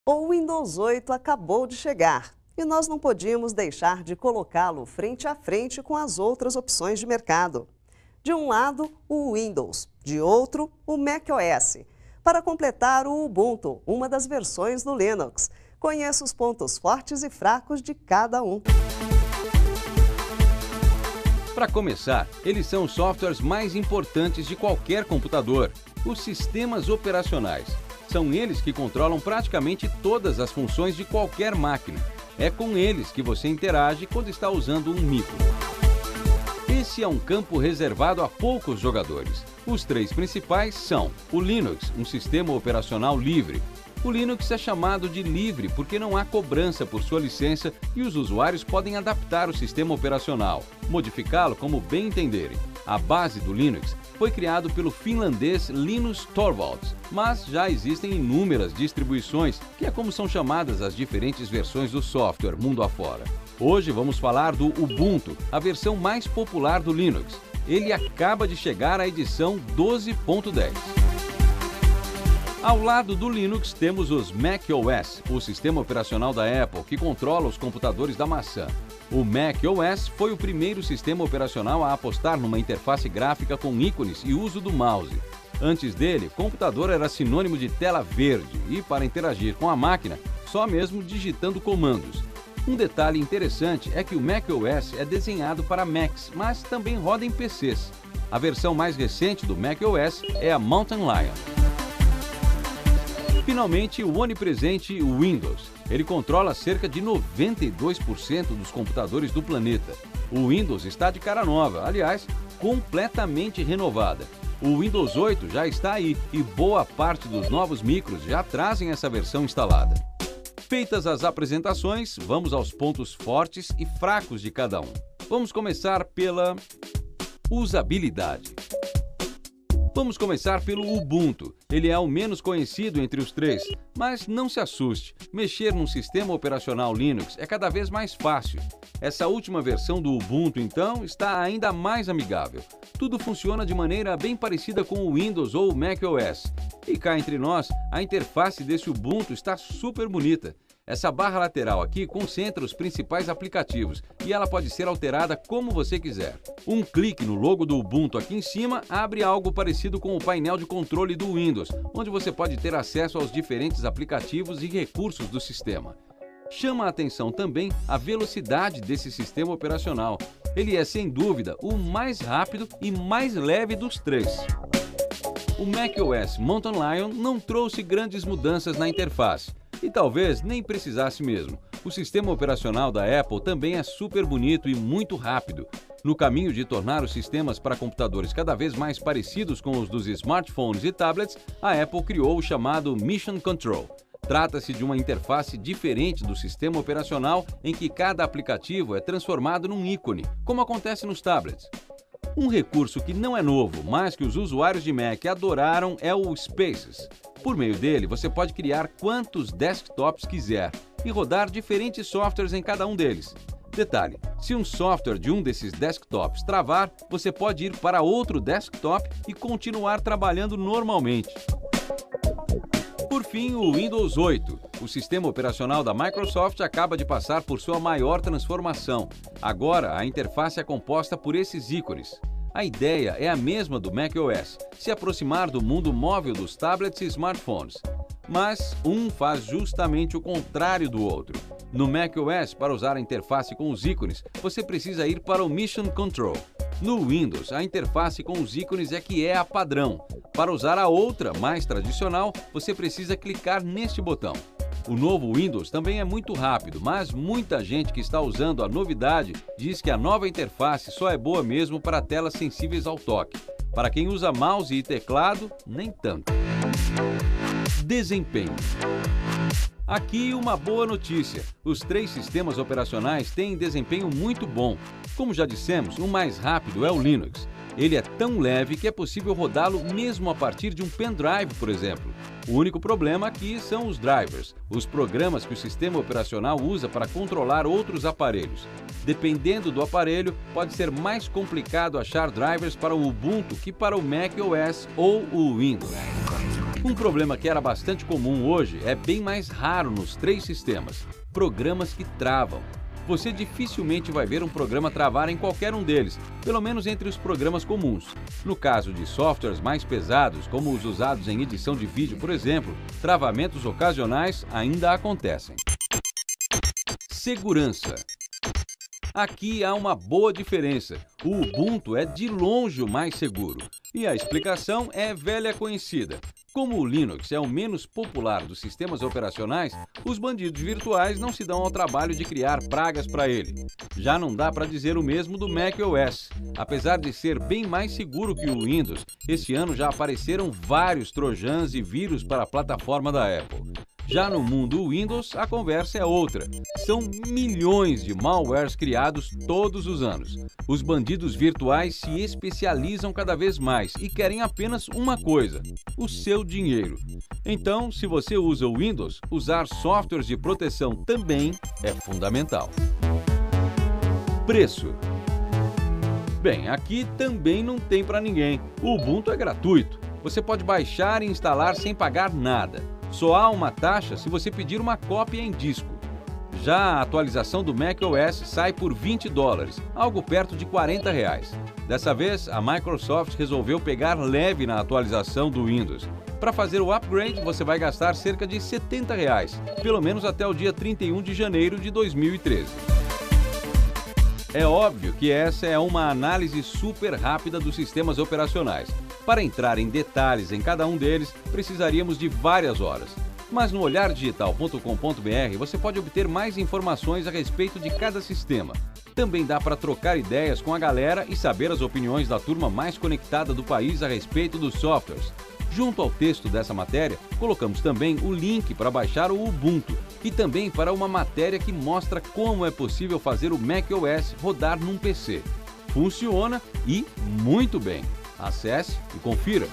O Windows 8 acabou de chegar e nós não podíamos deixar de colocá-lo frente a frente com as outras opções de mercado. De um lado, o Windows, de outro, o macOS. Para completar, o Ubuntu, uma das versões do Linux. Conheça os pontos fortes e fracos de cada um. Para começar, eles são os softwares mais importantes de qualquer computador, os sistemas operacionais. São eles que controlam praticamente todas as funções de qualquer máquina. É com eles que você interage quando está usando um micro. Esse é um campo reservado a poucos jogadores. Os três principais são o Linux, um sistema operacional livre. O Linux é chamado de livre porque não há cobrança por sua licença e os usuários podem adaptar o sistema operacional, modificá-lo como bem entenderem. A base do Linux foi criado pelo finlandês Linus Torvalds, mas já existem inúmeras distribuições, que é como são chamadas as diferentes versões do software mundo afora. Hoje vamos falar do Ubuntu, a versão mais popular do Linux. Ele acaba de chegar à edição 12.10. Ao lado do Linux temos os macOS, o sistema operacional da Apple, que controla os computadores da maçã. O macOS foi o primeiro sistema operacional a apostar numa interface gráfica com ícones e uso do mouse. Antes dele, computador era sinônimo de tela verde e, para interagir com a máquina, só mesmo digitando comandos. Um detalhe interessante é que o macOS é desenhado para Macs, mas também roda em PCs. A versão mais recente do macOS é a Mountain Lion. Finalmente, o onipresente Windows. Ele controla cerca de 92% dos computadores do planeta. O Windows está de cara nova, aliás, completamente renovada. O Windows 8 já está aí e boa parte dos novos micros já trazem essa versão instalada. Feitas as apresentações, vamos aos pontos fortes e fracos de cada um. Vamos começar pela usabilidade. Vamos começar pelo Ubuntu. Ele é o menos conhecido entre os três, mas não se assuste. Mexer num sistema operacional Linux é cada vez mais fácil. Essa última versão do Ubuntu, então, está ainda mais amigável. Tudo funciona de maneira bem parecida com o Windows ou o macOS. E cá entre nós, a interface desse Ubuntu está super bonita. Essa barra lateral aqui concentra os principais aplicativos e ela pode ser alterada como você quiser. Um clique no logo do Ubuntu aqui em cima abre algo parecido com o painel de controle do Windows, onde você pode ter acesso aos diferentes aplicativos e recursos do sistema. Chama a atenção também a velocidade desse sistema operacional. Ele é, sem dúvida, o mais rápido e mais leve dos três. O macOS Mountain Lion não trouxe grandes mudanças na interface. E talvez nem precisasse mesmo. O sistema operacional da Apple também é super bonito e muito rápido. No caminho de tornar os sistemas para computadores cada vez mais parecidos com os dos smartphones e tablets, a Apple criou o chamado Mission Control. Trata-se de uma interface diferente do sistema operacional em que cada aplicativo é transformado num ícone, como acontece nos tablets. Um recurso que não é novo, mas que os usuários de Mac adoraram é o Spaces. Por meio dele, você pode criar quantos desktops quiser e rodar diferentes softwares em cada um deles. Detalhe, se um software de um desses desktops travar, você pode ir para outro desktop e continuar trabalhando normalmente. Por fim, o Windows 8. O sistema operacional da Microsoft acaba de passar por sua maior transformação. Agora, a interface é composta por esses ícones. A ideia é a mesma do macOS, se aproximar do mundo móvel dos tablets e smartphones. Mas um faz justamente o contrário do outro. No macOS, para usar a interface com os ícones, você precisa ir para o Mission Control. No Windows, a interface com os ícones é que é a padrão. Para usar a outra, mais tradicional, você precisa clicar neste botão. O novo Windows também é muito rápido, mas muita gente que está usando a novidade diz que a nova interface só é boa mesmo para telas sensíveis ao toque. Para quem usa mouse e teclado, nem tanto. Desempenho. Aqui uma boa notícia. Os três sistemas operacionais têm desempenho muito bom. Como já dissemos, o mais rápido é o Linux. Ele é tão leve que é possível rodá-lo mesmo a partir de um pendrive, por exemplo. O único problema aqui são os drivers, os programas que o sistema operacional usa para controlar outros aparelhos. Dependendo do aparelho, pode ser mais complicado achar drivers para o Ubuntu que para o macOS ou o Windows. Um problema que era bastante comum hoje é bem mais raro nos 3 sistemas: programas que travam. Você dificilmente vai ver um programa travar em qualquer um deles, pelo menos entre os programas comuns. No caso de softwares mais pesados, como os usados em edição de vídeo, por exemplo, travamentos ocasionais ainda acontecem. Segurança. Aqui há uma boa diferença. O Ubuntu é de longe o mais seguro. E a explicação é velha conhecida. Como o Linux é o menos popular dos sistemas operacionais, os bandidos virtuais não se dão ao trabalho de criar pragas para ele. Já não dá para dizer o mesmo do macOS. Apesar de ser bem mais seguro que o Windows, esse ano já apareceram vários trojans e vírus para a plataforma da Apple. Já no mundo Windows, a conversa é outra. São milhões de malwares criados todos os anos. Os bandidos virtuais se especializam cada vez mais e querem apenas uma coisa: o seu dinheiro. Então, se você usa o Windows, usar softwares de proteção também é fundamental. Preço. Bem, aqui também não tem para ninguém. O Ubuntu é gratuito. Você pode baixar e instalar sem pagar nada. Só há uma taxa se você pedir uma cópia em disco. Já a atualização do macOS sai por $20, algo perto de R$40. Dessa vez, a Microsoft resolveu pegar leve na atualização do Windows. Para fazer o upgrade, você vai gastar cerca de R$70, pelo menos até o dia 31 de janeiro de 2013. É óbvio que essa é uma análise super rápida dos sistemas operacionais. Para entrar em detalhes em cada um deles, precisaríamos de várias horas. Mas no olhardigital.com.br você pode obter mais informações a respeito de cada sistema. Também dá para trocar ideias com a galera e saber as opiniões da turma mais conectada do país a respeito dos softwares. Junto ao texto dessa matéria, colocamos também o link para baixar o Ubuntu e também para uma matéria que mostra como é possível fazer o macOS rodar num PC. Funciona e muito bem. Acesse e confira.